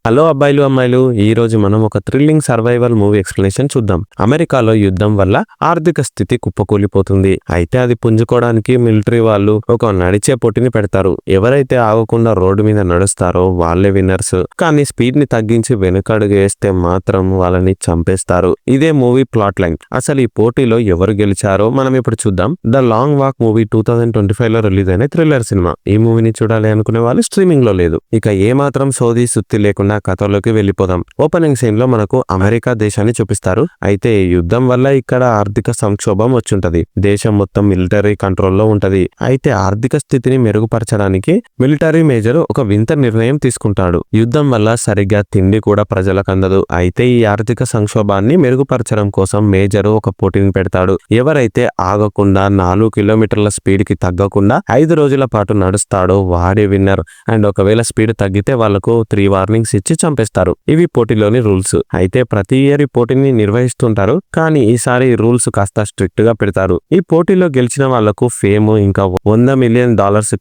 Hello అబ్బాయిలు అమ్మాయిలు, ఈ రోజు మనం ఒక థ్రిల్లింగ్ సర్వైవల్ మూవీ ఎక్స్ప్లెనేషన్ చూద్దాం. అమెరికాలో యుద్ధం వల్ల ఆర్థిక స్థితి కుప్పకూలిపోతుంది. అయితే అది పుంజుకోవడానికి మిలిటరీ వాళ్ళు ఒక నడిచే పొట్టిని పెడతారు. ఎవరైతే ఆగకుండా రోడ్డు మీద నడుస్తారో వాళ్ళే విన్నర్స్. కానీ స్పీడ్ ని తగ్గించి వెనుకడుగు వేస్తే మాత్రం వాళ్ళని చంపేస్తారు. ఇదే మూవీ ప్లాట్ లైన్. అసలు ఈ పోటీలో ఎవరు గెలిచారో మనం ఇప్పుడు చూద్దాం. ద లాంగ్ వాక్ మూవీ 2025 లో రిలీజ్ అయిన థ్రిల్లర్ సినిమా. ఈ మూవీని చూడాలి అనుకునే వాళ్ళు స్ట్రీమింగ్ లో లేదు. ఇక ఏ మాత్రం సోది సుత్తి లేకుండా కథలోకి వెళ్ళిపోదాం. ఓపెనింగ్ సీన్ లో మనకు అమెరికా దేశాన్ని చూపిస్తారు. అయితే యుద్ధం వల్ల ఇక్కడ ఆర్థిక సంక్షోభం వచ్చుంటది. దేశం మొత్తం మిలిటరీ కంట్రోల్లో ఉంటది. అయితే ఆర్థిక స్థితిని మెరుగుపరచడానికి మిలిటరీ మేజర్ ఒక వింత నిర్ణయం తీసుకుంటాడు. యుద్ధం వల్ల సరిగ్గా తిండి కూడా ప్రజలకు అందదు. అయితే ఈ ఆర్థిక సంక్షోభాన్ని మెరుగుపరచడం కోసం మేజర్ ఒక పోటీని పెడతాడు. ఎవరైతే ఆగకుండా 4 కిలోమీటర్ల స్పీడ్ కి తగ్గకుండా 5 రోజుల పాటు నడుస్తాడో వాడే విన్నర్. అండ్ ఒకవేళ స్పీడ్ తగ్గితే వాళ్లకు 3 వార్నింగ్స్ ఇచ్చి చంపేస్తారు. ఇవి పోటీలోని రూల్స్. అయితే ప్రతి ఇయర్ ఈ పోటీని నిర్వహిస్తుంటారు. కానీ ఈసారి రూల్స్ కాస్త స్ట్రిక్ట్ గా పెడతారు. ఈ పోటీలో గెలిచిన వాళ్లకు ఫేమ్ ఇంకా $100 మిలియన్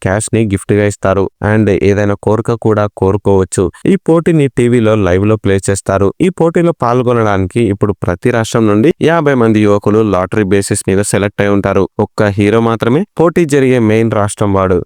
క్యాష్ ని గిఫ్ట్ గా ఇస్తారు. అండ్ ఏదైనా కోరిక కూడా కోరుకోవచ్చు. ఈ పోటీని టీవీలో లైవ్ లో ప్లే చేస్తారు. ఈ పోటీలో పాల్గొనడానికి ఇప్పుడు ప్రతి రాష్ట్రం నుండి 50 మంది యువకులు లాటరీ బేసిస్ మీద సెలెక్ట్ అయి ఉంటారు. ఒక్క హీరో మాత్రమే పోటీ జరిగే మెయిన్ రాష్ట్రం వాడు.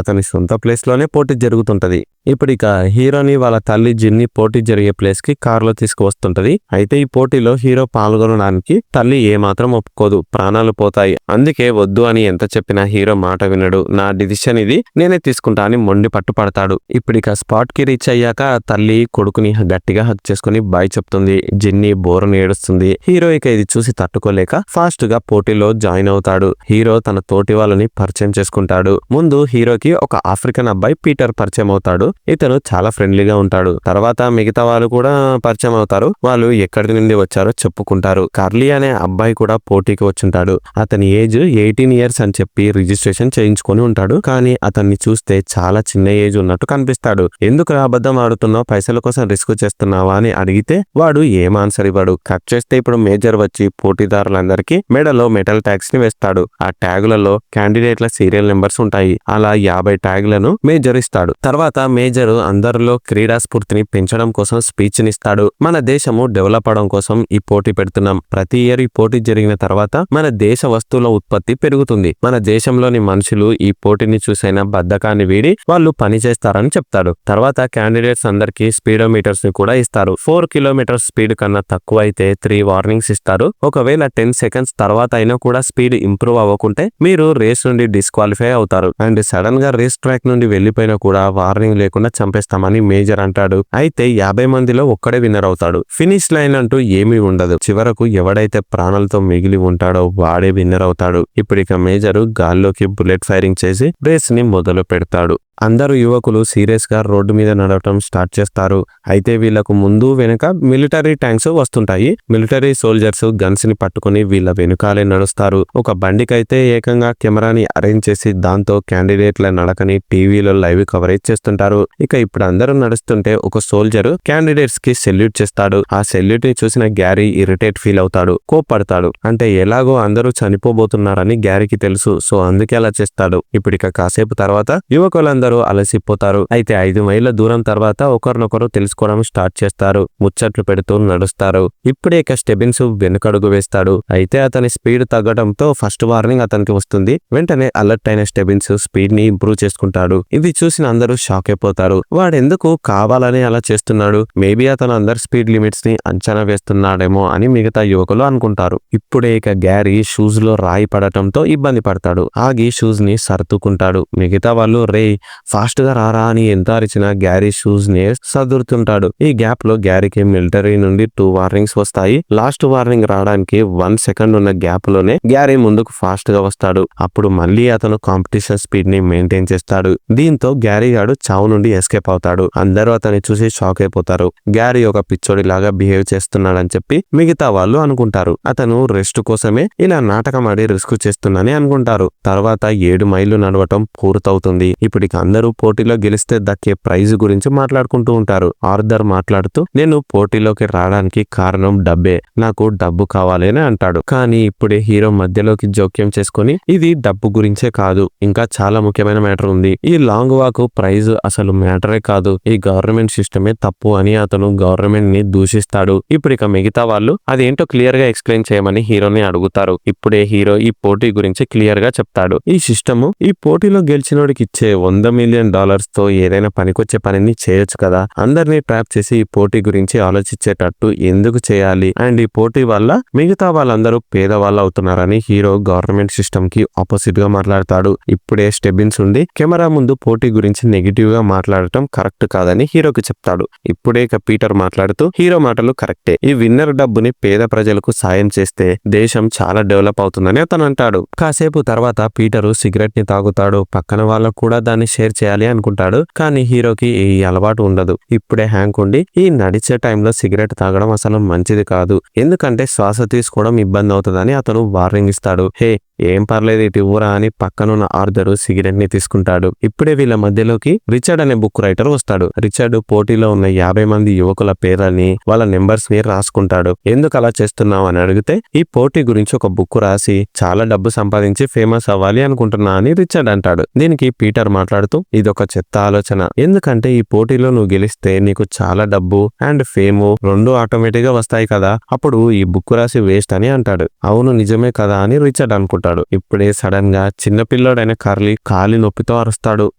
అతని సొంత ప్లేస్ లోనే పోటీ జరుగుతుంటది. ఇప్పుడు ఇక హీరోని వాళ్ళ తల్లి జిన్ని పోటీ జరిగే ప్లేస్ కి కారులో తీసుకువస్తుంటది. అయితే ఈ పోటీలో హీరో పాల్గొనడానికి తల్లి ఏమాత్రం ఒప్పుకోదు. ప్రాణాలు పోతాయి. అందుకే వద్దు అని ఎంత చెప్పినా హీరో మాట వినడు. నా డిసిషన్ ఇది, నేనే తీసుకుంటా అని మొండి పట్టుపడతాడు. ఇప్పుడు ఇక స్పాట్ కి రీచ్ అయ్యాక తల్లి కొడుకుని గట్టిగా హక్ చేసుకుని బాయ్ చెప్తుంది. జిన్ని బోరుని ఏడుస్తుంది. హీరో ఇక ఇది చూసి తట్టుకోలేక ఫాస్ట్ గా పోటీలో జాయిన్ అవుతాడు. హీరో తన తోటి వాళ్ళని పరిచయం చేసుకుంటాడు. ముందు హీరోకి ఒక ఆఫ్రికన్ అబ్బాయి పీటర్ పరిచయం అవుతాడు. ఇతను చాలా ఫ్రెండ్లీగా ఉంటాడు. తర్వాత మిగతా వాళ్ళు కూడా పరిచయం అవుతారు. వాళ్ళు ఎక్కడి నుండి వచ్చారో చెప్పుకుంటారు. కర్లీ అనే అబ్బాయి కూడా పోటీకి వచ్చుంటాడు. అతని ఏజ్ 18 ఇయర్స్ అని చెప్పి రిజిస్ట్రేషన్ చేయించుకొని ఉంటాడు. కానీ అతన్ని చూస్తే చాలా చిన్న ఏజ్ ఉన్నట్టు కనిపిస్తాడు. ఎందుకు అబద్ధం ఆడుతున్నావు, పైసల కోసం రిస్క్ చేస్తున్నావా అని అడిగితే వాడు ఏం ఆన్సర్ ఇవ్వడు. కట్ చేస్తే ఇప్పుడు మేజర్ వచ్చి పోటీదారులందరికీ మెడలో మెటల్ ట్యాగ్స్ ని వేస్తాడు. ఆ ట్యాగులలో క్యాండిడేట్ల సీరియల్ నెంబర్స్ ఉంటాయి. అలా 50 ట్యాగులను మేజర్ ఇస్తాడు. తర్వాత మేజర్ అందరిలో క్రీడా స్ఫూర్తిని పెంచడం కోసం స్పీచ్ నిస్తాడు. మన దేశము డెవలప్ అవడం కోసం ఈ పోటీ పెడుతున్నాం. ప్రతి ఇయర్ ఈ పోటీ జరిగిన తర్వాత మన దేశ వస్తువుల ఉత్పత్తి పెరుగుతుంది. మన దేశంలోని మనుషులు ఈ పోటీని చూసైనా బద్ధకాన్ని వీడి వాళ్ళు పని చేస్తారని చెప్తాడు. తర్వాత క్యాండిడేట్స్ అందరికి స్పీడోమీటర్స్ ని కూడా ఇస్తారు. 4 కిలోమీటర్స్ స్పీడ్ కన్నా తక్కువ అయితే 3 వార్నింగ్స్ ఇస్తారు. ఒకవేళ 10 సెకండ్స్ తర్వాత అయినా కూడా స్పీడ్ ఇంప్రూవ్ అవ్వకుంటే మీరు రేస్ నుండి డిస్క్వాలిఫై అవుతారు. అండ్ సడన్ గా రేస్ ట్రాక్ నుండి వెళ్లిపోయినా కూడా వార్నింగ్ లేకుండా చంపేస్తామని మేజర్ అంటాడు. అయితే 50 మందిలో ఒక్కడే విన్నర్ అవుతాడు. ఫినిష్ లైన్ అంటూ ఏమీ ఉండదు. చివరకు ఎవడైతే ప్రాణాలతో మిగిలి ఉంటాడో వాడే విన్నర్ అవుతాడు. ఇప్పుడు ఇక మేజర్ గాల్లోకి బుల్లెట్ ఫైరింగ్ చేసి రేస్ ని మొదలు పెడతాడు. అందరూ యువకులు సీరియస్ గా రోడ్డు మీద నడవటం స్టార్ట్ చేస్తారు. అయితే వీళ్లకు ముందు వెనుక మిలిటరీ ట్యాంక్స్ వస్తుంటాయి. మిలిటరీ సోల్జర్స్ గన్స్ ని పట్టుకుని వీళ్ళ వెనుకాలే నడుస్తారు. ఒక బండికైతే ఏకంగా కెమెరాని అరేంజ్ చేసి దాంతో క్యాండిడేట్ల నడకని టీవీలో లైవ్ కవరేజ్ చేస్తుంటారు. ఇక ఇప్పుడు అందరూ నడుస్తుంటే ఒక సోల్జర్ క్యాండిడేట్స్ కి సెల్యూట్ చేస్తాడు. ఆ సెల్యూట్ ని చూసిన గ్యారీ ఇరిటేట్ ఫీల్ అవుతాడు, కోప్పడతాడు. అంటే ఎలాగో అందరూ చనిపోబోతున్నారని గ్యారీకి తెలుసు. సో అందుకే అలా చేస్తాడు. ఇప్పుడు ఇక కాసేపు తర్వాత యువకులందరూ అలసిపోతారు. అయితే 5 మైళ్ళ దూరం తర్వాత ఒకరినొకరు తెలుసుకోవడం స్టార్ట్ చేస్తారు. ముచ్చట్లు పెడుతూ నడుస్తారు. ఇప్పుడే ఇక స్టెబిన్స్ వెనుకడుగు వేస్తాడు. అయితే అతని స్పీడ్ తగ్గడంతో ఫస్ట్ వార్నింగ్ అతనికి వస్తుంది. వెంటనే అలర్ట్ అయిన స్టెబిన్స్ స్పీడ్ ని ఇంప్రూవ్ చేసుకుంటాడు. ఇది చూసిన అందరూ షాక్ అయిపోతారు. వాడెందుకు కావాలని అలా చేస్తున్నాడు? మేబీ అతను అందరి స్పీడ్ లిమిట్స్ ని అంచనా వేస్తున్నాడేమో అని మిగతా యువకులు అనుకుంటారు. ఇప్పుడే ఇక గ్యారీ షూస్ లో రాయి పడటంతో ఇబ్బంది పడతాడు. ఆగి షూస్ ని సర్దుకుంటాడు. మిగతా వాళ్ళు రే ఫాస్ట్ గా రారా అని ఎంత అరిచినా గ్యారీ షూస్ ని సదురుతుంటాడు. ఈ గ్యాప్ లో గ్యారీకి మిలిటరీ నుండి 2 వార్నింగ్స్ వస్తాయి. లాస్ట్ వార్నింగ్ రావడానికి 1 సెకండ్ ఉన్న గ్యాప్ లోనే గ్యారీ ముందుకు ఫాస్ట్ గా వస్తాడు. అప్పుడు మళ్ళీ అతను కాంపిటీషన్ స్పీడ్ ని మెయింటైన్ చేస్తాడు. దీంతో గ్యారీ గాడు చావు నుండి ఎస్కేప్ అవుతాడు. అందరూ అతన్ని చూసి షాక్ అయిపోతారు. గ్యారీ ఒక పిచ్చోడి లాగా బిహేవ్ చేస్తున్నాడని చెప్పి మిగతా వాళ్ళు అనుకుంటారు. అతను రెస్ట్ కోసమే ఇలా నాటకం ఆడి రిస్క్ చేస్తున్నానని అనుకుంటారు. తర్వాత 7 మైళ్ళు నడవటం పూర్తవుతుంది. ఇప్పటికి అందరూ పోటీలో గెలిస్తే దక్కే ప్రైజ్ గురించి మాట్లాడుకుంటూ ఉంటారు. ఆర్థర్ మాట్లాడుతూ, నేను పోటీలోకి రావడానికి కారణం డబ్బే, నాకు డబ్బు కావాలి అని అంటాడు. కానీ ఇప్పుడే హీరో మధ్యలోకి జోక్యం చేసుకుని, ఇది డబ్బు గురించే కాదు, ఇంకా చాలా ముఖ్యమైన మ్యాటర్ ఉంది. ఈ లాంగ్ వాక్ ప్రైజ్ అసలు మ్యాటరే కాదు, ఈ గవర్నమెంట్ సిస్టమే తప్పు అని అతను గవర్నమెంట్ ని దూషిస్తాడు. ఇప్పుడు ఇక మిగతా వాళ్ళు అదేంటో క్లియర్ గా ఎక్స్ప్లెయిన్ చేయమని హీరోని అడుగుతారు. ఇప్పుడే హీరో ఈ పోటీ గురించి క్లియర్ గా చెప్తాడు. ఈ సిస్టమ్ ఈ పోటీలో గెలిచినోడికి ఇచ్చే $100 మిలియన్ తో ఏదైనా పనికొచ్చే పనిని చేయొచ్చు కదా, అందరినీ ట్రాప్ చేసి ఈ పోటీ గురించి ఆలోచించేటట్టు ఎందుకు చేయాలి, అండ్ ఈ పోటీ వల్ల మిగతా వాళ్ళందరూ పేదవాళ్ళు అవుతున్నారని హీరో గవర్నమెంట్ సిస్టమ్ కి ఆపోజిట్ గా మాట్లాడతాడు. ఇప్పుడే స్టెబిన్స్ ఉండి కెమెరా ముందు పోటీ గురించి నెగిటివ్ గా మాట్లాడటం కరెక్ట్ కాదని హీరోకి చెప్తాడు. ఇప్పుడే ఇక పీటర్ మాట్లాడుతూ, హీరో మాటలు కరెక్టే, ఈ విన్నర్ డబ్బుని పేద ప్రజలకు సాయం చేస్తే దేశం చాలా డెవలప్ అవుతుందని అతను అంటాడు. కాసేపు తర్వాత పీటరు సిగరెట్ ని తాగుతాడు. పక్కన వాళ్ళకు కూడా దాన్ని షేర్ చేయాలి అనుకుంటాడు. కానీ హీరోకి ఈ అలవాటు ఉండదు. ఇప్పుడే హ్యాంక్ ఉండి, ఈ నడిచే టైంలో సిగరెట్ తాగడం అసలు మంచిది కాదు, ఎందుకంటే శ్వాస తీసుకోవడం ఇబ్బంది అవుతుందని అతను వార్నింగ్ ఇస్తాడు. హే, ఏం పర్లేదు ఇటు ఇవ్వరా అని పక్కనున్న ఆర్థర్ సిగరెట్ ని తీసుకుంటాడు. ఇప్పుడే వీళ్ళ మధ్యలోకి రిచర్డ్ అనే బుక్ రైటర్ వస్తాడు. రిచర్డ్ పోటీలో ఉన్న 50 మంది యువకుల పేర్లని, వాళ్ళ నెంబర్స్ ని రాసుకుంటాడు. ఎందుకు అలా చేస్తున్నావు అని అడిగితే, ఈ పోటీ గురించి ఒక బుక్ రాసి చాలా డబ్బు సంపాదించి ఫేమస్ అవ్వాలి అనుకుంటున్నా అని రిచర్డ్ అంటాడు. దీనికి పీటర్ మాట్లాడుతూ, ఇదొక చెత్త ఆలోచన, ఎందుకంటే ఈ పోటీలో నువ్వు గెలిస్తే నీకు చాలా డబ్బు అండ్ ఫేము రెండు ఆటోమేటిక్ గా వస్తాయి కదా, అప్పుడు ఈ బుక్ రాసి వేస్ట్ అని అంటాడు. అవును నిజమే కదా అని రిచర్డ్ అనుకుంటాడు. ఇప్పుడే సడన్ గా చిన్నపిల్లోడైన కర్లీ కాలి నొప్పితో అరుస్తాడు.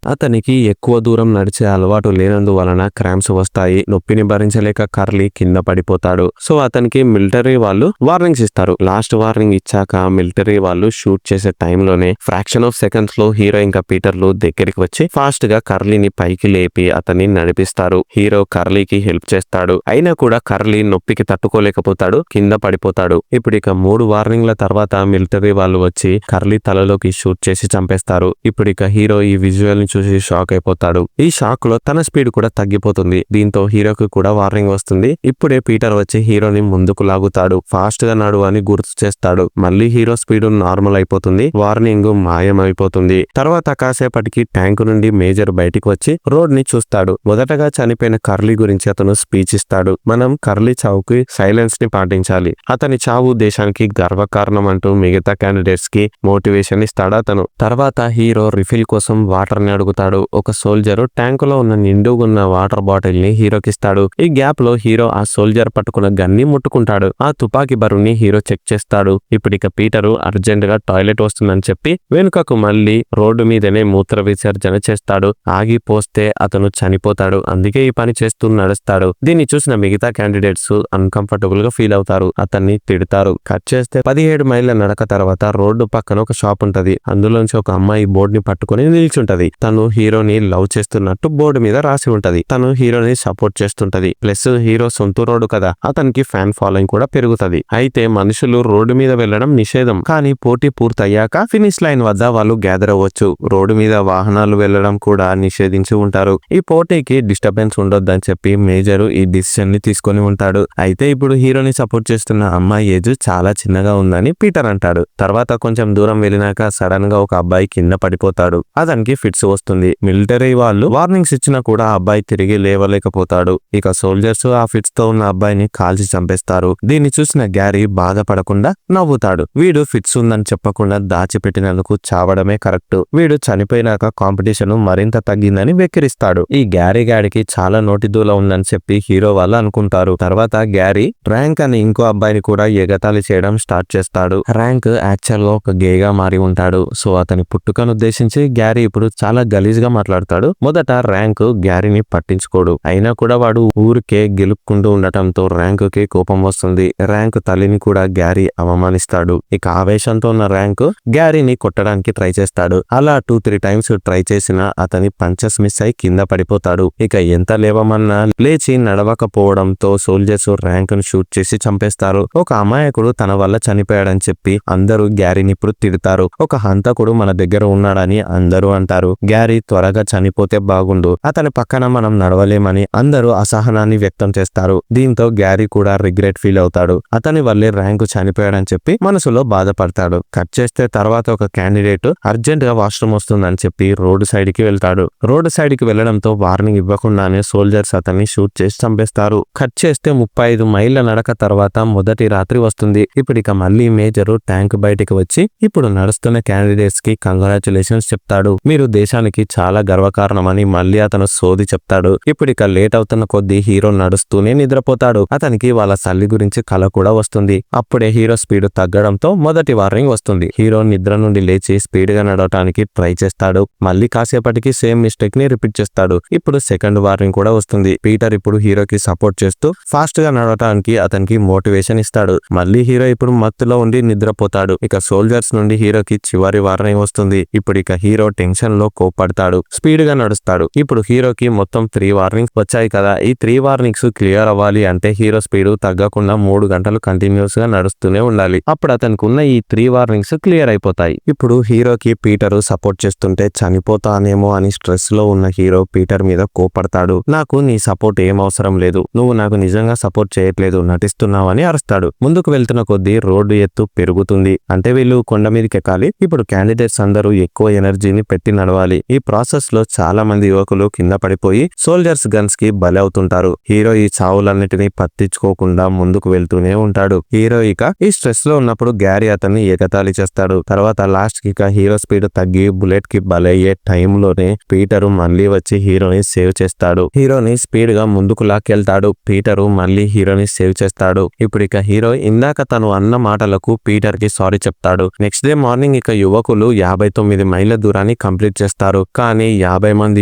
అతనికి ఎక్కువ దూరం నడిచే అలవాటు లేనందువలన క్రాంప్స్ వస్తాయి. నొప్పిని భరించలేక కర్లీ కింద పడిపోతాడు. సో అతనికి మిలిటరీ వాళ్ళు వార్నింగ్స్ ఇస్తారు. లాస్ట్ వార్నింగ్ ఇచ్చాక మిలిటరీ వాళ్ళు షూట్ చేసే టైంలోనే ఫ్రాక్షన్ ఆఫ్ సెకండ్స్ లో హీరో ఇంకా పీటర్లు దగ్గరికి వచ్చి ఫాస్ట్ గా కర్లీని పైకి లేపి అతన్ని నడిపిస్తారు. హీరో కర్లీకి హెల్ప్ చేస్తాడు. అయినా కూడా కర్లీ నొప్పికి తట్టుకోలేకపోతాడు, కింద పడిపోతాడు. ఇప్పుడు ఇక 3 వార్నింగ్ల తర్వాత మిలిటరీ వాళ్ళు వచ్చి కర్లీ తలలోకి షూట్ చేసి చంపేస్తారు. ఇప్పుడు ఇక హీరో ఈ విజువల్ ని చూసి షాక్ అయిపోతాడు. ఈ షాక్ లో తన స్పీడ్ కూడా తగ్గిపోతుంది. దీంతో హీరోకి కూడా వార్నింగ్ వస్తుంది. ఇప్పుడే పీటర్ వచ్చి హీరోని ముందుకు లాగుతాడు. ఫాస్ట్ గా నడు అని గుర్తు చేస్తాడు. మళ్ళీ హీరో స్పీడ్ నార్మల్ అయిపోతుంది. వార్నింగ్ మాయమైపోతుంది. తర్వాత కాసేపటికి ట్యాంక్ నుండి మేజర్ బయటికి వచ్చి రోడ్ ని చూస్తాడు. మొదటగా చనిపోయిన కర్లీ గురించి అతను స్పీచ్ ఇస్తాడు. మనం కర్లీ చావుకి సైలెన్స్ ని పాటించాలి, అతని చావు దేశానికి గర్వకారణం అంటూ మిగతా క్యాండిడేట్స్ కి మోటివేషన్ ఇస్తాడు అతను. తర్వాత హీరో రిఫిల్ కోసం వాటర్ ని అడుగుతాడు. ఒక సోల్జర్ ట్యాంక్ లో ఉన్న నిండుగున్న వాటర్ బాటిల్ ని హీరోకి ఇస్తాడు. ఈ గ్యాప్ లో హీరో ఆ సోల్జర్ పట్టుకున్న గన్ని ముట్టుకుంటాడు. ఆ తుపాకీ బరువుని హీరో చెక్ చేస్తాడు. ఇప్పుడిక పీటరు అర్జెంట్ గా టాయిలెట్ వస్తుందని చెప్పి వెనుకకు మళ్ళీ రోడ్డు మీదనే మూత్ర విసర్జన చేస్తాడు. ఆగి పోస్తే అతను చనిపోతాడు. అందుకే ఈ పని చేస్తూ నడుస్తాడు. దీన్ని చూసిన మిగతా క్యాండిడేట్స్ అన్కంఫర్టబుల్ గా ఫీల్ అవుతారు. అతన్ని తిడతారు. కట్ చేస్తే 17 మైళ్ళ నడక తర్వాత రోడ్డు పక్కన ఒక షాప్ ఉంటది. అందులోంచి ఒక అమ్మాయి బోర్డు ని పట్టుకుని నిల్చుంటది. తను హీరోని లవ్ చేస్తున్నట్టు బోర్డు మీద రాసి ఉంటది. తను హీరోని సపోర్ట్ చేస్తుంటది. ప్లస్ హీరో సొంత రోడ్డు కదా, అతనికి ఫ్యాన్ ఫాలోయింగ్ కూడా పెరుగుతది. అయితే మనుషులు రోడ్డు మీద వెళ్లడం నిషేధం, కానీ పోటీ పూర్తయ్యాక ఫినిష్ లైన్ వద్ద వాళ్ళు గ్యాదర్ అవ్వచ్చు. రోడ్డు మీద వాహనాలు వెళ్లడం కూడా నిషేధించి ఉంటారు. ఈ పోటీకి డిస్టర్బెన్స్ ఉండొద్దని చెప్పి మేజర్ ఈ డిసిషన్ ని తీసుకొని ఉంటాడు. అయితే ఇప్పుడు హీరోని సపోర్ట్ చేస్తున్న అమ్మాయి ఏజ్ చాలా చిన్నగా ఉందని పీటర్ అంటాడు. తర్వాత కొంచెం దూరం వెళ్ళినాక సడన్ గా ఒక అబ్బాయి కింద పడిపోతాడు. అతనికి ఫిట్స్ వస్తుంది. మిలిటరీ వాళ్ళు వార్నింగ్స్ ఇచ్చినా కూడా ఆ అబ్బాయి తిరిగి లేవలేకపోతాడు. ఇక సోల్జర్స్ ఆ ఫిట్స్ తో ఉన్న అబ్బాయిని కాల్చి చంపేస్తారు. దీన్ని చూసిన గ్యారీ బాధపడకుండా నవ్వుతాడు. వీడు ఫిట్స్ ఉందని చెప్పకుండా దాచిపెట్టినందుకు చావడమే కరెక్ట్, వీడు చనిపోయినాక కాంపిటీషన్ మరింత తగ్గిందని వెక్కిరిస్తాడు. ఈ గ్యారీ గాడికి చాలా నోటి దూల ఉందని చెప్పి హీరో వాళ్ళు అనుకుంటారు. తర్వాత గ్యారీ ర్యాంక్ అని ఇంకో అబ్బాయిని కూడా ఎగతాళి చేయడం స్టార్ట్ చేస్తాడు. ర్యాంక్ యాక్చువల్ గా ఒక గేగా మారి ఉంటాడు. సో అతని పుట్టుకను ఉద్దేశించి గ్యారీ ఇప్పుడు చాలా గలీజ్ గా మాట్లాడతాడు. మొదట ర్యాంక్ గ్యారీని పట్టించుకోడు. అయినా కూడా వాడు ఊరికే గెలుపుకుంటూ ఉండటంతో ర్యాంక్ కి కోపం వస్తుంది. ర్యాంక్ తల్లిని కూడా గ్యారీ అవమానిస్తాడు. ఇక ఆవేశంతో ఉన్న ర్యాంక్ గ్యారీని కొట్టడానికి ట్రై చేస్తాడు. అలా 2-3 టైమ్స్ ట్రై చేసినా అతని పంచెస్ మిస్ అయి కింద పడిపోతాడు. ఇక ఎంత లేవమన్నా లేచి నడవకపోవడంతో సోల్జర్స్ ర్యాంక్ ను షూట్ చేసి చంపేస్తారు. ఒక అమాయకుడు తన వల్ల చనిపోయాడని చెప్పి అందరూ గ్యారీ గ్యారీని ఇప్పుడు తిడతారు. ఒక హంతకుడు మన దగ్గర ఉన్నాడని అందరూ అంటారు. గ్యారీ త్వరగా చనిపోతే బాగుండు, అతని పక్కన మనం నడవలేమని అందరూ అసహనాన్ని వ్యక్తం చేస్తారు. దీంతో గ్యారీ కూడా రిగ్రెట్ ఫీల్ అవుతాడు. అతని వల్లే ర్యాంకు చనిపోయాడని చెప్పి మనసులో బాధపడతాడు. కట్ చేస్తే తర్వాత ఒక క్యాండిడేట్ అర్జెంట్ గా వాష్రూమ్ వస్తుందని చెప్పి రోడ్డు సైడ్ కి వెళ్తాడు. రోడ్డు సైడ్ కి వెళ్లడంతో వార్నింగ్ ఇవ్వకుండానే సోల్జర్స్ అతన్ని షూట్ చేసి చంపేస్తారు. కట్ చేస్తే 35 మైళ్ళ నడక తర్వాత మొదటి రాత్రి వస్తుంది. ఇప్పుడిక మళ్ళీ మేజరు ట్యాంక్ బయటికి వచ్చి ఇప్పుడు నడుస్తున్న క్యాండిడేట్స్ కి కంగ్రాచులేషన్స్ చెప్తాడు. మీరు దేశానికి చాలా గర్వకారణమని మళ్ళీ అతను సోది చెప్తాడు. ఇప్పుడిక లేట్ అవుతున్న కొద్దీ హీరో నడుస్తూనే నిద్రపోతాడు. అతనికి వాళ్ళ తల్లి గురించి కల కూడా వస్తుంది. అప్పుడే హీరో స్పీడ్ తగ్గడంతో మొదటి వార్నింగ్ వస్తుంది. హీరో నిద్ర నుండి లేచి స్పీడ్ గా నడవటానికి ట్రై చేస్తాడు. మళ్ళీ కాసేపటికి సేమ్ మిస్టేక్ ని రిపీట్ చేస్తాడు. ఇప్పుడు సెకండ్ వార్నింగ్ కూడా వస్తుంది. పీటర్ ఇప్పుడు హీరోకి సపోర్ట్ చేస్తూ ఫాస్ట్ గా నడవటానికి అతనికి మోటివేషన్ ఇస్తాడు. మళ్ళీ హీరో ఇప్పుడు మత్తులో ఉండి నిద్రపోతాడు. ఇక సోల్జర్స్ నుండి హీరోకి చివరి వార్నింగ్ వస్తుంది. ఇప్పుడు ఇక హీరో టెన్షన్ లో కోప్పడతాడు. స్పీడ్ గా నడుస్తాడు. ఇప్పుడు హీరోకి మొత్తం 3 వార్నింగ్స్ వచ్చాయి కదా. ఈ 3 వార్నింగ్స్ క్లియర్ అవ్వాలి అంటే హీరో స్పీడ్ తగ్గకుండా 3 గంటలు కంటిన్యూస్ గా నడుస్తూనే ఉండాలి. అప్పుడు అతనికి ఉన్న ఈ 3 వార్నింగ్స్ క్లియర్ అయిపోతాయి. ఇప్పుడు హీరోకి పీటర్ సపోర్ట్ చేస్తుంటే చనిపోతానేమో అని స్ట్రెస్ లో ఉన్న హీరో పీటర్ మీద కోపడతాడు. నాకు నీ సపోర్ట్ ఏం అవసరం లేదు, నువ్వు నాకు నిజంగా సపోర్ట్ చేయట్లేదు, నటిస్తున్నావని అరుస్తాడు. ముందుకు వెళ్తున్న కొద్దీ రోడ్డు ఎత్తు పెరుగుతుంది. అంటే వీళ్ళు కొండ మీదకి ఎక్కాలి. ఇప్పుడు క్యాండిడేట్స్ అందరూ ఎక్కువ ఎనర్జీని పెట్టి నడవాలి. ఈ ప్రాసెస్ లో చాలా మంది యువకులు కింద పడిపోయి సోల్జర్స్ గన్స్ కి బలి అవుతుంటారు. హీరో ఈ చావులన్నిటినీ పట్టించుకోకుండా ముందుకు వెళ్తూనే ఉంటాడు. హీరో ఇక ఈ స్ట్రెస్ లో ఉన్నప్పుడు గ్యారీ అతన్ని ఎగతాళి చేస్తాడు. తర్వాత లాస్ట్ కి హీరో స్పీడ్ తగ్గి బుల్లెట్ కి బలయ్యే టైంలోనే పీటరు మళ్ళీ వచ్చి హీరోని సేవ్ చేస్తాడు. హీరోని స్పీడ్ గా ముందుకు లాక్కెళ్తాడు. పీటరు మళ్ళీ హీరోని సేవ్ చేస్తాడు. ఇప్పుడు ఇక హీరో ఇందాక తను అన్న మాటలకు పీటర్ కి సారీ చెప్తాడు. నెక్స్ట్ డే మార్నింగ్ ఇక యువకులు 59 మైళ్ళ దూరాన్ని కంప్లీట్ చేస్తారు. కానీ 50 మంది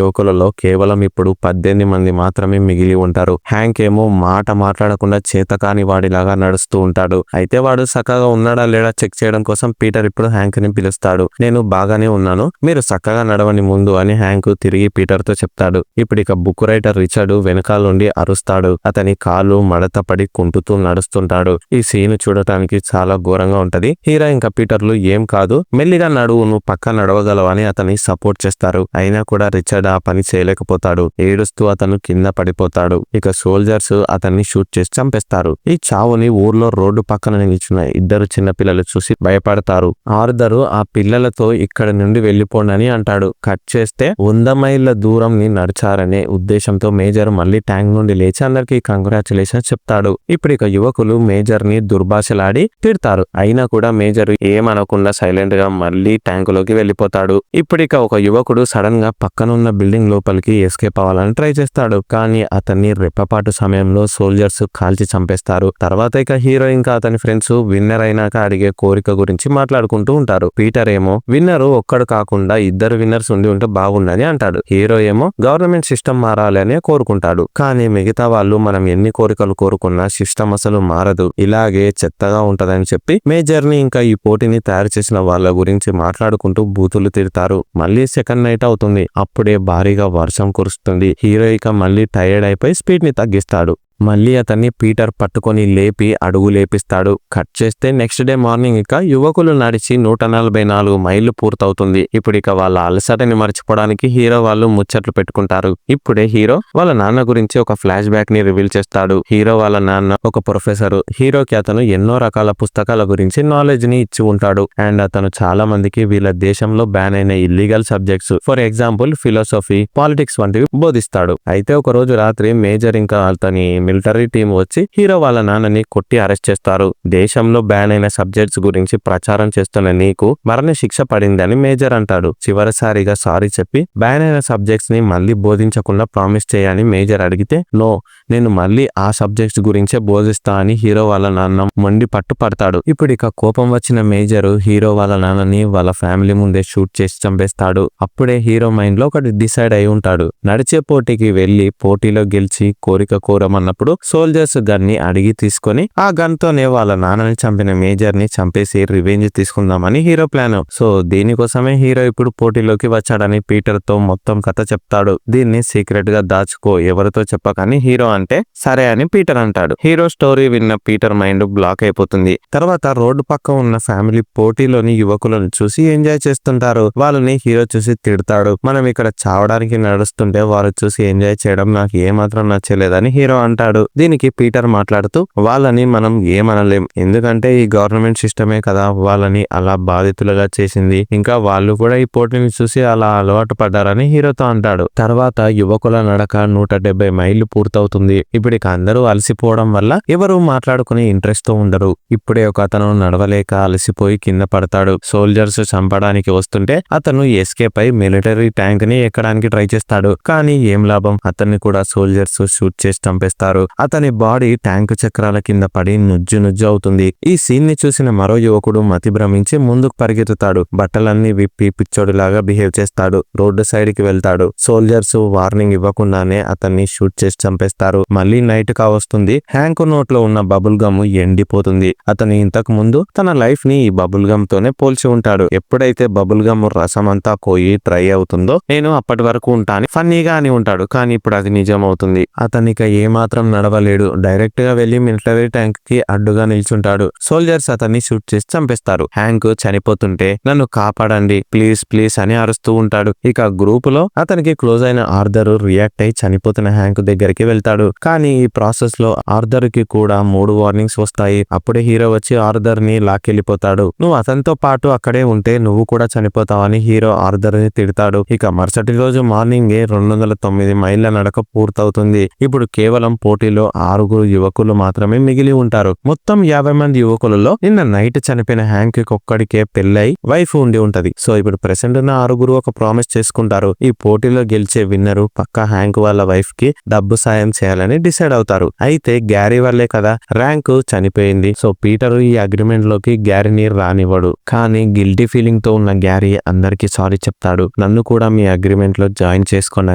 యువకులలో కేవలం ఇప్పుడు 18 మంది మాత్రమే మిగిలి ఉంటారు. హ్యాంక్ ఏమో మాట మాట్లాడకుండా చేతకాని వాడిలాగా నడుస్తూ ఉంటాడు. అయితే వాడు చక్కగా ఉన్నాడా లేడా చెక్ చేయడం కోసం పీటర్ ఇప్పుడు హ్యాంక్ ని పిలుస్తాడు. నేను బాగానే ఉన్నాను, మీరు చక్కగా నడవని ముందు అని హ్యాంక్ తిరిగి పీటర్ తో చెప్తాడు. ఇప్పుడు ఇక బుక్ రైటర్ రిచర్డ్ వెనకాల నుండి అరుస్తాడు. అతని కాళ్ళు మడత పడి కుంటుతూ నడుస్తుంటాడు. ఈ సీన్ చూడటానికి చాలా ఘోరంగా ఉంటది. హీరో ఇంకా పీటర్లు ఏం కాదు, మెల్లిగా నడువు, నువ్వు పక్క నడవగలవని అతని సపోర్ట్ చేస్తారు. అయినా కూడా రిచర్డ్ ఆ పని చేయలేకపోతాడు. ఏడుస్తూ అతను కింద పడిపోతాడు. ఇక సోల్జర్స్ అతన్ని షూట్ చేసి చంపేస్తారు. ఈ చావుని ఊర్లో రోడ్డు పక్కన నిల్చున్న 2 చిన్న పిల్లలు చూసి భయపడతారు. ఆర్దర్ ఆ పిల్లలతో ఇక్కడి నుండి వెళ్లిపోండి అంటాడు. కట్ చేస్తే 100 మైళ్ళ దూరం ని నడిచారనే ఉద్దేశంతో మేజర్ మళ్ళీ ట్యాంక్ నుండి లేచి అందరికి కంగ్రాచులేషన్స్ చెప్తాడు. ఇప్పుడు ఇక యువకులు మేజర్ ని దుర్భాషలాడి తిడతారు. అయినా కూడా మేజర్ ఏమనకుండా సైలెంట్ గా మళ్ళీ ట్యాంకులోకి వెళ్లిపోతాడు. ఇప్పుడిక ఒక యువకుడు సడన్ గా పక్కనున్న బిల్డింగ్ లోపలికి ఎస్కేప్ అవ్వాలని ట్రై చేస్తాడు. కానీ అతన్ని రెప్పపాటు సమయంలో సోల్జర్స్ కాల్చి చంపేస్తారు. తర్వాత ఇక హీరో ఇంకా అతని ఫ్రెండ్స్ విన్నర్ అయినాక అడిగే కోరిక గురించి మాట్లాడుకుంటూ ఉంటారు. పీటర్ ఏమో విన్నర్ ఒక్కడు కాకుండా 2 విన్నర్స్ ఉండి ఉంటే బాగుండని అంటాడు. హీరో ఏమో గవర్నమెంట్ సిస్టమ్ మారాలి అని కోరుకుంటాడు. కానీ మిగతా వాళ్ళు మనం ఎన్ని కోరికలు కోరుకున్నా సిస్టమ్ అసలు మారదు, ఇలాగే చెత్తగా ఉంటదని చెప్పి మేజర్ ని ఇంకా ఈ పోటీని తయారు చేసిన వాళ్ళ గురించి మాట్లాడుకుంటూ బూతులు తిడతారు. మళ్ళీ సెకండ్ నైట్ అవుతుంది. అప్పుడే భారీగా వర్షం కురుస్తుంది. హీరో ఇక మళ్ళీ టైర్డ్ అయిపోయి స్పీడ్ ని తగ్గిస్తాడు. మళ్ళీ అతన్ని పీటర్ పట్టుకొని లేపి అడుగు లేపిస్తాడు. కట్ చేస్తే నెక్స్ట్ డే మార్నింగ్ ఇక యువకులు నడిచి 144 మైళ్ళు పూర్తవుతుంది. ఇప్పుడు ఇక వాళ్ళ అలసటని మర్చిపోవడానికి హీరో వాళ్ళు ముచ్చట్లు పెట్టుకుంటారు. ఇప్పుడే హీరో వాళ్ళ నాన్న గురించి ఒక ఫ్లాష్ బ్యాక్ ని రివీల్ చేస్తాడు. హీరో వాళ్ళ నాన్న ఒక ప్రొఫెసర్. హీరోకి అతను ఎన్నో రకాల పుస్తకాల గురించి నాలెడ్జ్ ని ఇచ్చి ఉంటాడు. అండ్ అతను చాలా మందికి వీళ్ళ దేశంలో బ్యాన్ అయిన illegal subjects, for example philosophy, politics వంటివి బోధిస్తాడు. అయితే ఒక రోజు రాత్రి మేజర్ ఇంకా అతని మిలిటరీ టీం వచ్చి హీరో వాళ్ళ నాన్నని కొట్టి అరెస్ట్ చేస్తారు. దేశంలో బ్యాన్ అయిన సబ్జెక్ట్స్ గురించి ప్రచారం చేస్తున్న నీకు మరణ శిక్ష పడిందని మేజర్ అంటాడు. చివరిసారిగా సారీ చెప్పి బ్యాన్ అయిన సబ్జెక్ట్స్ ని మళ్ళీ బోధించకుండా ప్రామిస్ చేయని మేజర్ అడిగితే, నో, నేను మళ్ళీ ఆ సబ్జెక్ట్స్ గురించే బోధిస్తా అని హీరో వాళ్ళ నాన్న మొండి పట్టు పడతాడు. ఇప్పుడు ఇక కోపం వచ్చిన మేజర్ హీరో వాళ్ళ నాన్నని వాళ్ళ ఫ్యామిలీ ముందే షూట్ చేసి చంపేస్తాడు. అప్పుడే హీరో మైండ్ లో ఒకటి డిసైడ్ అయి ఉంటాడు. నడిచే పోటీకి వెళ్లి పోటీలో గెలిచి కోరిక కోరమన్న వచ్చినప్పుడు సోల్జర్స్ గన్ ని అడిగి తీసుకొని ఆ గన్ తోనే వాళ్ళ నాన్నని చంపిన మేజర్ ని చంపేసి రివెంజ్ తీసుకుందామని హీరో ప్లాన్. సో దీనికోసమే హీరో ఇప్పుడు పోటీలోకి వచ్చాడని పీటర్ తో మొత్తం కథ చెప్తాడు. దీన్ని సీక్రెట్ గా దాచుకో, ఎవరితో చెప్పకని హీరో అంటే సరే అని పీటర్ అంటాడు. హీరో స్టోరీ విన్న పీటర్ మైండ్ బ్లాక్ అయిపోతుంది. తర్వాత రోడ్డు పక్క ఉన్న ఫ్యామిలీ పోటీలోని యువకులను చూసి ఎంజాయ్ చేస్తుంటారు. వాళ్ళని హీరో చూసి తిడతాడు. మనం ఇక్కడ చావడానికి నడుస్తుంటే వారు చూసి ఎంజాయ్ చేయడం నాకు ఏమాత్రం నచ్చలేదని హీరో అంటాడు. దీనికి పీటర్ మాట్లాడుతూ వాళ్ళని మనం ఏమనలేం, ఎందుకంటే ఈ గవర్నమెంట్ సిస్టమే కదా వాళ్ళని అలా బాధితులుగా చేసింది. ఇంకా వాళ్ళు కూడా ఈ పోటీని చూసి అలా అలవాటు పడ్డారని హీరోతో అంటాడు. తర్వాత యువకుల నడక 170 మైళ్ళు పూర్తవుతుంది. ఇప్పటికి అందరూ అలసిపోవడం వల్ల ఎవరు మాట్లాడుకునే ఇంట్రెస్ట్ తో ఉండరు. ఇప్పుడే ఒక అతను నడవలేక అలసిపోయి కింద పడతాడు. సోల్జర్స్ చంపడానికి వస్తుంటే అతను ఎస్కేప్ అయి మిలిటరీ ట్యాంక్ ని ఎక్కడానికి ట్రై చేస్తాడు. కానీ ఏం లాభం, అతన్ని కూడా సోల్జర్స్ షూట్ చేసి చంపేస్తారు. అతని బాడీ ట్యాంక్ చక్రాల కింద పడి నుజ్జు నుజ్జు అవుతుంది. ఈ సీన్ ని చూసిన మరో యువకుడు మతి భ్రమించి ముందుకు పరిగెత్తుతాడు. బట్టలన్నీ విప్పి పిచ్చోడిలాగా బిహేవ్ చేస్తాడు. రోడ్డు సైడ్ కి వెళ్తాడు. సోల్జర్స్ వార్నింగ్ ఇవ్వకుండానే అతన్ని షూట్ చేసి చంపేస్తారు. మళ్ళీ నైట్ కావస్తుంది. హ్యాంక్ నోట్ లో ఉన్న బబుల్ గమ్ ఎండిపోతుంది. అతను ఇంతకు ముందు తన లైఫ్ ని ఈ బబుల్ గమ్ తోనే పోల్చి ఉంటాడు. ఎప్పుడైతే బబుల్ గమ్ రసం అంతా పోయి డ్రై అవుతుందో నేను అప్పటి వరకు ఉంటాను ఫన్నీగా అని ఉంటాడు. కానీ ఇప్పుడు అది నిజం అవుతుంది. అతనిక ఏమాత్రం నడవలేడు. డైరెక్ట్ గా వెళ్లి మిలిటరీ ట్యాంక్ కి అడ్డుగా నిల్చుంటాడు. సోల్జర్స్ అతన్ని షూట్ చేసి చంపేస్తారు. హ్యాంక్ చనిపోతుంటే నన్ను కాపాడండి ప్లీజ్ ప్లీజ్ అని అరుస్తూ ఉంటాడు. ఇక గ్రూప్ లో అతనికి క్లోజ్ అయిన ఆర్థర్ రియాక్ట్ అయి చనిపోతున్న హ్యాంక్ దగ్గరికి వెళ్తాడు. కానీ ఈ ప్రాసెస్ లో ఆర్థర్ కి కూడా 3 వార్నింగ్స్ వస్తాయి. అప్పుడే హీరో వచ్చి ఆర్థర్ ని లాక్కెళ్లిపోతాడు. నువ్వు అతనితో పాటు అక్కడే ఉంటే నువ్వు కూడా చనిపోతావని హీరో ఆర్థర్ ని తిడతాడు. ఇక మరుసటి రోజు మార్నింగే 209 మైళ్ళ నడక పూర్తవుతుంది. ఇప్పుడు కేవలం పోటీలో 6 యువకులు మాత్రమే మిగిలి ఉంటారు. మొత్తం 50 మంది యువకులలో నిన్న నైట్ చనిపోయిన హ్యాంక్ ఒక్కడికే పెళ్ళై వైఫ్ ఉండి ఉంటది. సో ఇప్పుడు ప్రెసెంట్ ఉన్న 6 ఒక ప్రామిస్ చేసుకుంటారు. ఈ పోటీలో గెలిచే విన్నరు పక్కా హ్యాంక్ వాళ్ళ వైఫ్ కి డబ్బు సాయం చేయాలని డిసైడ్ అవుతారు. అయితే గ్యారీ వల్లే కదా ర్యాంక్ చనిపోయింది. సో పీటర్ ఈ అగ్రిమెంట్ లోకి గ్యారీని రానివ్వడు. కానీ గిల్టీ ఫీలింగ్ తో ఉన్న గ్యారీ అందరికి సారీ చెప్తాడు. నన్ను కూడా మీ అగ్రిమెంట్ లో జాయిన్ చేసుకోండి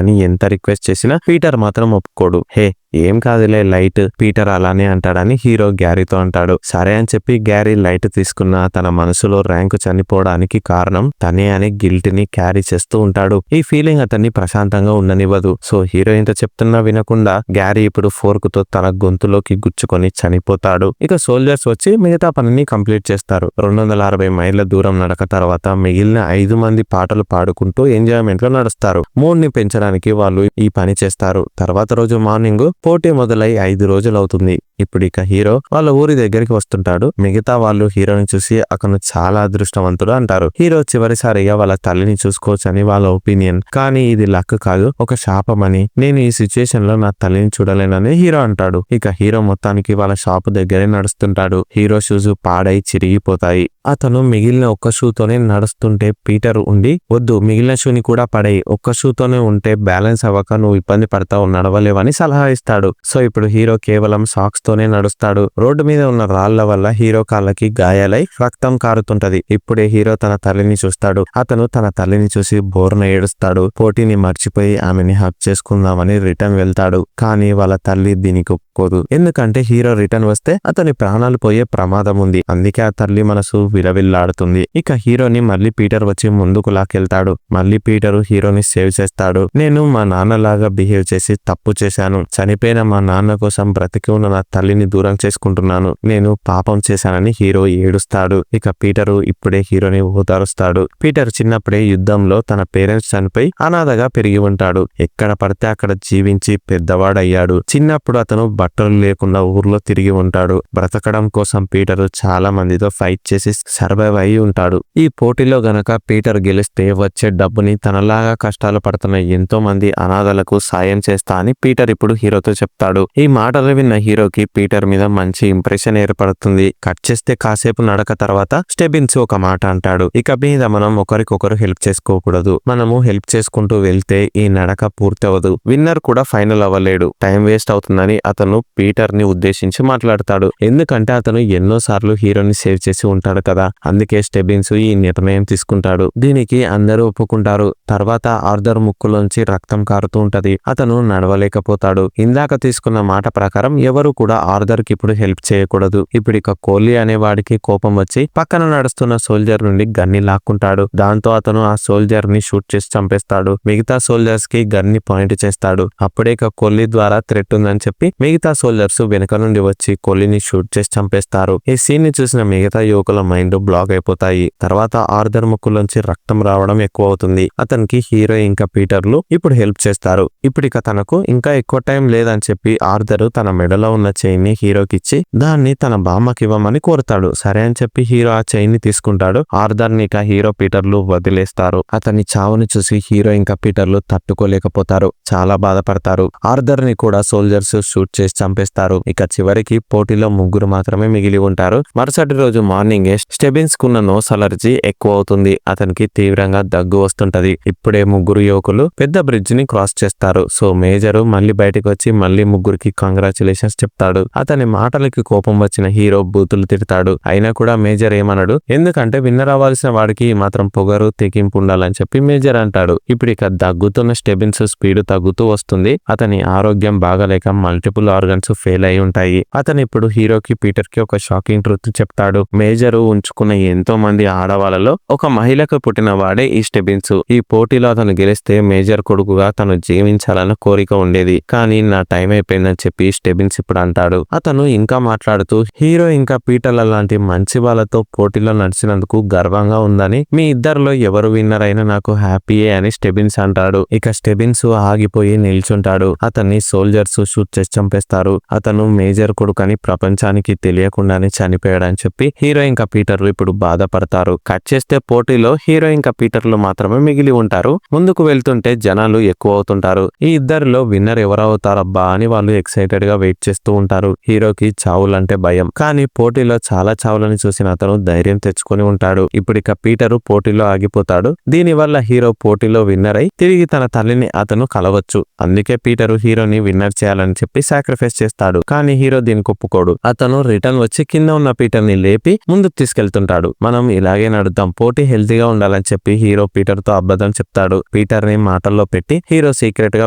అని ఎంత రిక్వెస్ట్ చేసినా పీటర్ మాత్రం ఒప్పుకోడు. హే ఏం కాదులే లైట్, పీటర్ అలానే అంటాడని హీరో గ్యారీతో అంటాడు. సరే అని చెప్పి గ్యారీ లైట్ తీసుకున్న తన మనసులో ర్యాంక్ చనిపోవడానికి కారణం తనే అని గిల్ట్ ని క్యారీ చేస్తూ ఉంటాడు. ఈ ఫీలింగ్ అతన్ని ప్రశాంతంగా ఉండనివ్వదు. సో హీరో ఇంత చెప్తున్నా వినకుండా గ్యారీ ఇప్పుడు ఫోర్క్ తో తన గొంతులోకి గుచ్చుకొని చనిపోతాడు. ఇక సోల్జర్స్ వచ్చి మిగతా పనిని కంప్లీట్ చేస్తారు. 260 మైళ్ళ దూరం నడక తర్వాత మిగిలిన 5 మంది పాటలు పాడుకుంటూ ఎంజాయ్మెంట్ లో నడుస్తారు. మూడ్ ని పెంచడానికి వాళ్ళు ఈ పని చేస్తారు. తర్వాత రోజు మార్నింగ్ పోటీ మొదలై 5 రోజులు అవుతుంది. ఇప్పుడు ఇక హీరో వాళ్ళ ఊరి దగ్గరికి వస్తుంటాడు. మిగతా వాళ్ళు హీరోని చూసి అతను చాలా అదృష్టవంతుడు అంటారు. హీరో చివరిసారిగా వాళ్ళ తల్లిని చూసుకోవచ్చని వాళ్ళ ఒపీనియన్. కానీ ఇది లక్ కాదు, ఒక శాపమని. నేను ఈ సిచ్యుయేషన్ లో నా తల్లిని చూడలేనని హీరో అంటాడు. ఇక హీరో మొత్తానికి వాళ్ళ షాపు దగ్గరే నడుస్తుంటాడు. హీరో షూస్ పాడై చిరిగిపోతాయి. అతను మిగిలిన ఒక్క షూతోనే నడుస్తుంటే పీటర్ ఉండి వద్దు మిగిలిన షూని కూడా పడేయి, ఒక్క షూతోనే ఉంటే బ్యాలెన్స్ అవ్వక నువ్వు ఇబ్బంది పడతావు, నడవలేవని సలహా ఇస్తాడు. సో ఇప్పుడు హీరో కేవలం సాక్స్ తోనే నడుస్తాడు. రోడ్డు మీద ఉన్న రాళ్ల వల్ల హీరో కాళ్ళకి గాయాలై రక్తం కారుతుంటది. ఇప్పుడే హీరో తన తల్లిని చూస్తాడు. అతను తన తల్లిని చూసి బోర్న ఏడుస్తాడు. పోటీని మర్చిపోయి ఆమెని హక్ చేసుకుందామని రిటర్న్ వెళ్తాడు. కానీ వాళ్ళ తల్లి దీనికి ఒప్పుకోదు. ఎందుకంటే హీరో రిటర్న్ వస్తే అతని ప్రాణాలు పోయే ప్రమాదం ఉంది. అందుకే ఆ తల్లి మనసు విలవిల్లాడుతుంది. ఇక హీరోని మళ్ళీ పీటర్ వచ్చి ముందుకు లాకెళ్తాడు. మళ్ళీ పీటర్ హీరోని సేవ్ చేస్తాడు. నేను మా నాన్నలాగా బిహేవ్ చేసి తప్పు చేశాను. చనిపోయిన మా నాన్న కోసం బ్రతికి ఉన్న నా తల్లిని దూరం చేసుకుంటున్నాను. నేను పాపం చేశానని హీరో ఏడుస్తాడు. ఇక పీటరు ఇప్పుడే హీరోని ఓదారుస్తాడు. పీటర్ చిన్నప్పుడే యుద్ధంలో తన పేరెంట్స్ చనిపోయి అనాథగా పెరిగి ఉంటాడు. ఎక్కడ పడితే అక్కడ జీవించి పెద్దవాడయ్యాడు. చిన్నప్పుడు అతను బట్టలు లేకుండా ఊర్లో తిరిగి ఉంటాడు. బ్రతకడం కోసం పీటరు చాలా మందితో ఫైట్ చేసి సర్వైవ్ అయి ఉంటాడు. ఈ పోటీలో గనక పీటర్ గెలిస్తే వచ్చే డబ్బుని తనలాగా కష్టాలు పడుతున్న ఎంతో మంది అనాథలకు సాయం చేస్తా అని పీటర్ ఇప్పుడు హీరోతో చెప్తాడు. ఈ మాటలు విన్న హీరోకి పీటర్ మీద మంచి ఇంప్రెషన్ ఏర్పడుతుంది. కట్ చేస్తే కాసేపు నడక తర్వాత స్టెబిన్స్ ఒక మాట అంటాడు. ఇక మీద మనం ఒకరికొకరు హెల్ప్ చేసుకోకూడదు. మనము హెల్ప్ చేసుకుంటూ వెళ్తే ఈ నడక పూర్తి అవ్వదు. విన్నర్ కూడా ఫైనల్ అవ్వలేడు. టైం వేస్ట్ అవుతుందని అతను అతను పీటర్ ని ఉద్దేశించి మాట్లాడతాడు. ఎందుకంటే అతను ఎన్నోసార్లు హీరోని సేవ్ చేసి ఉంటాడు కదా, అందుకే స్టెబిన్స్ ఈ నిర్ణయం తీసుకుంటాడు. దీనికి అందరూ ఒప్పుకుంటారు. తర్వాత ఆర్థర్ ముక్కులోంచి రక్తం కారుతూ ఉంటది. అతను నడవలేకపోతాడు. ఇందాక తీసుకున్న మాట ప్రకారం ఎవరు కూడా ఆర్థర్ కి ఇప్పుడు హెల్ప్ చేయకూడదు. ఇప్పుడు ఇక కోహ్లీ అనే వాడికి కోపం వచ్చి పక్కన నడుస్తున్న సోల్జర్ నుండి గన్ని లాక్కుంటాడు. దాంతో అతను ఆ సోల్జర్ ని షూట్ చేసి చంపేస్తాడు. మిగతా సోల్జర్స్ కి గన్ని పాయింట్ చేస్తాడు. అప్పుడే ఇక కోహ్లీ ద్వారా థ్రెట్ ఉందని చెప్పి మిగతా సోల్జర్స్ వెనక నుండి వచ్చి కోహ్లీని షూట్ చేసి చంపేస్తారు. ఈ సీన్ ని చూసిన మిగతా యువకుల మైండ్ బ్లాక్ అయిపోతాయి. తర్వాత ఆర్థర్ ముక్కులోంచి రక్తం రావడం ఎక్కువ అవుతుంది. అతనికి హీరో ఇంకా పీటర్లు ఇప్పుడు హెల్ప్ చేస్తారు. ఇప్పుడు ఇక తనకు ఇంకా ఎక్కువ టైం లేదని చెప్పి ఆర్థర్ తన మెడలో ఉన్న చైన్ ని హీరోకి ఇచ్చి దాన్ని తన బామ్మకి ఇవ్వమని కోరుతాడు. సరే అని చెప్పి హీరో ఆ చైన్ ని తీసుకుంటాడు. ఆర్థర్ ని ఇక హీరో పీటర్లు వదిలేస్తారు. అతని చావుని చూసి హీరో ఇంకా పీటర్లు తట్టుకోలేకపోతారు. చాలా బాధపడతారు. ఆర్థర్ ని కూడా సోల్జర్స్ షూట్ చేసి చంపేస్తారు. ఇక చివరికి పోటీలో ముగ్గురు మాత్రమే మిగిలి ఉంటారు. మరుసటి రోజు మార్నింగే స్టెబిన్స్ కున్న నోస్ అలర్జీ ఎక్కువ అవుతుంది. అతనికి తీవ్రంగా దగ్గు వస్తుంటది. ఇప్పుడే ముగ్గురు యువకులు పెద్ద బ్రిడ్జ్ ని క్రాస్ చేస్తారు. సో మేజర్ మళ్ళీ బయటకు వచ్చి మళ్ళీ ముగ్గురికి కంగ్రాచులేషన్స్ చెప్తాడు. అతని మాటలకి కోపం వచ్చిన హీరో బూతులు తిడతాడు. అయినా కూడా మేజర్ ఏమనడు. ఎందుకంటే విన్నర్ అవ్వాల్సిన వాడికి మాత్రం పొగరు తెగింపు ఉండాలని చెప్పి మేజర్ అంటాడు. ఇప్పుడు ఇక దగ్గుతున్న స్టెబిన్స్ స్పీడ్ తగ్గుతూ వస్తుంది. అతని ఆరోగ్యం బాగాలేక మల్టిపుల్ ఆర్గన్స్ ఫెయిల్ అయి ఉంటాయి. అతను ఇప్పుడు హీరోకి పీటర్ కి ఒక షాకింగ్ ట్రూత్ చెప్తాడు. మేజర్ ఉంచుకున్న ఎంతో మంది ఆడవాళ్ళలో ఒక మహిళకు పుట్టిన వాడే ఈ స్టెబిన్స్. ఈ పోటీలో అతను గెలిస్తే మేజర్ కొడుకుగా తను జీవించాలన్న కోరిక ఉండేది. కానీ నా టైం అయిపోయిందని చెప్పి స్టెబిన్స్ ఇప్పుడు అంటాడు. అతను ఇంకా మాట్లాడుతూ హీరో ఇంకా పీటర్ల లాంటి మంచి వాళ్ళతో పోటీలో నడిచినందుకు గర్వంగా ఉందని, మీ ఇద్దరిలో ఎవరు విన్నర్ అయినా నాకు హ్యాపీయే అని స్టెబిన్స్ అంటాడు. ఇక స్టెబిన్స్ ఆగిపోయి నిల్చుంటాడు. అతన్ని సోల్జర్స్ షూట్ చేసి చంపేస్తారు. అతను మేజర్ కొడుకని ప్రపంచానికి తెలియకుండానే చనిపోయాడని చెప్పి హీరో ఇంకా పీటర్లు ఇప్పుడు బాధపడతారు. కట్ చేస్తే పోటీలో హీరో ఇంకా పీటర్లు మాత్రమే మిగిలి ఉంటారు. ముందుకు వెళ్తుంటే జనాలు ఎక్కువ అవుతుంటారు. ఈ ఇద్దరిలో విన్నర్ ఎవరవుతారబ్బా అని వాళ్ళు ఎక్సైటెడ్ గా వెయిట్ చేస్తూ ఉంటారు. హీరోకి చావులంటే భయం. కానీ పోటీలో చాలా చావులని చూసిన అతను ధైర్యం తెచ్చుకొని ఉంటాడు. ఇప్పుడు ఇక పీటరు పోటీలో ఆగిపోతాడు. దీనివల్ల హీరో పోటీలో విన్నర్ అయి తిరిగి తన తల్లిని అతను కలవచ్చు. అందుకే పీటరు హీరోని విన్నర్ చేయాలని చెప్పి సాక్రిఫైస్ చేస్తాడు. కానీ హీరో దీనికి ఒప్పుకోడు. అతను రిటర్న్ వచ్చి కింద ఉన్న పీటర్ ని లేపి ముందుకు తీసుకెళ్తుంటాడు. మనం ఇలాగే నడుద్దాం, పోటీ హెల్తీగా ఉండాలని చెప్పి హీరో పీటర్ తో అబద్ధం చెప్తాడు. పీటర్ ని మాటల్లో పెట్టి హీరో సీక్రెట్ గా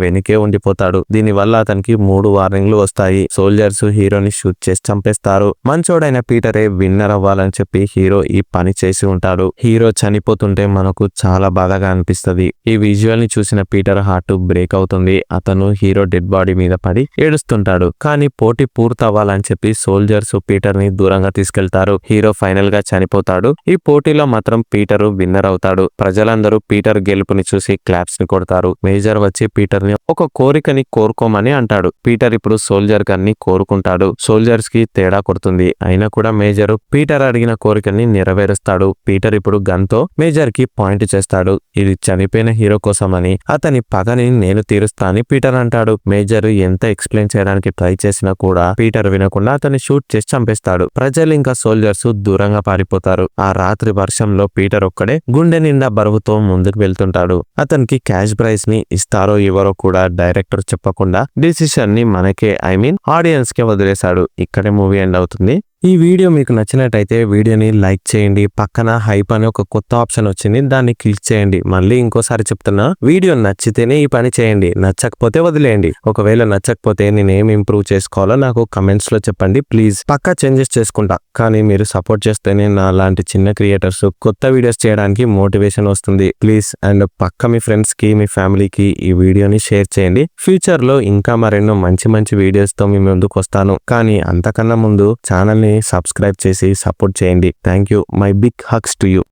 వెనుకే ఉండిపోతాడు. దీనివల్ల అతనికి 3 వార్నింగ్లు వస్తాయి. సోల్జర్స్ హీరోని షూట్ చేసి చంపేస్తారు. మంచోడైన పీటరే విన్నర్ అవ్వాలని చెప్పి హీరో ఈ పని చేసి ఉంటాడు. హీరో చనిపోతుంటే మనకు చాలా బాధగా అనిపిస్తది. ఈ విజువల్ ని చూసిన పీటర్ హార్ట్ బ్రేక్ అవుతుంది. అతను హీరో డెడ్ బాడీ మీద పడి ఏడుస్తుంటాడు. కానీ పోటీ పూర్తవ్వాలని చెప్పి సోల్జర్స్ పీటర్ ని దూరంగా తీసుకెళ్తారు. హీరో ఫైనల్ గా చనిపోతాడు. ఈ పోటీలో మాత్రం పీటర్ విన్నర్ అవుతాడు. ప్రజలందరూ పీటర్ గెలుపుని చూసి క్లాప్స్ ని కొడతారు. మేజర్ వచ్చి పీటర్ ని ఒక కోరికని కోరుకోమని అంటాడు. పీటర్ ఇప్పుడు సోల్జర్ గన్ని కోరుకుంటాడు. సోల్జర్స్ కి తేడా కొడుతుంది. అయినా కూడా మేజర్ పీటర్ అడిగిన కోరికని నెరవేరుస్తాడు. పీటర్ ఇప్పుడు గన్ తో మేజర్ కి పాయింట్ చేస్తాడు. ఇది చనిపోయిన హీరో కోసమని, అతని పగని నేను తీరుస్తా అని పీటర్ అంటాడు. మేజర్ ఎంత ఎక్స్ప్లెయిన్ చేయడానికి ట్రై చేసినా కూడా పీటర్ వినకుండా అతన్ని షూట్ చేసి చంపేస్తాడు. ప్రజలు ఇంకా సోల్జర్స్ దూరంగా పారిపోతారు. ఆ రాత్రి వర్షంలో పీటర్ ఒక్కడే గుండె నిండా బరువుతో ముందుకు వెళ్తుంటాడు. అతనికి క్యాష్ ప్రైజ్ ని ఇస్తారో ఇవ్వరో కూడా డైరెక్టర్ చెప్పకుండా డిసిషన్ ని మనకే ఆడియన్స్ కే వదిలేశాడు. ఇక్కడే మూవీ ఎండ్ అవుతుంది. ఈ వీడియో మీకు నచ్చినట్టయితే వీడియోని లైక్ చేయండి. పక్కన హైప్ అనే ఒక కొత్త ఆప్షన్ వచ్చింది, దాన్ని క్లిక్ చేయండి. మళ్ళీ ఇంకోసారి చెప్తున్నా, వీడియో నచ్చితేనే ఈ పని చేయండి, నచ్చకపోతే వదిలేయండి. ఒకవేళ నచ్చకపోతే నేను ఏం ఇంప్రూవ్ చేసుకోవాలో నాకు కమెంట్స్ లో చెప్పండి ప్లీజ్. పక్కా చేంజెస్ చేసుకుంటా. కానీ మీరు సపోర్ట్ చేస్తేనే నా లాంటి చిన్న క్రియేటర్స్ కొత్త వీడియోస్ చేయడానికి మోటివేషన్ వస్తుంది ప్లీజ్. అండ్ పక్క మీ ఫ్రెండ్స్ కి, మీ ఫ్యామిలీకి ఈ వీడియోని షేర్ చేయండి. ఫ్యూచర్ లో ఇంకా మరెన్నో మంచి మంచి వీడియోస్ తో మీ ముందుకు వస్తాను. కానీ అంతకన్నా ముందు ఛానల్ ని సబ్స్క్రైబ్ చేసి సపోర్ట్ చేయండి. Thank you. My big hugs to you.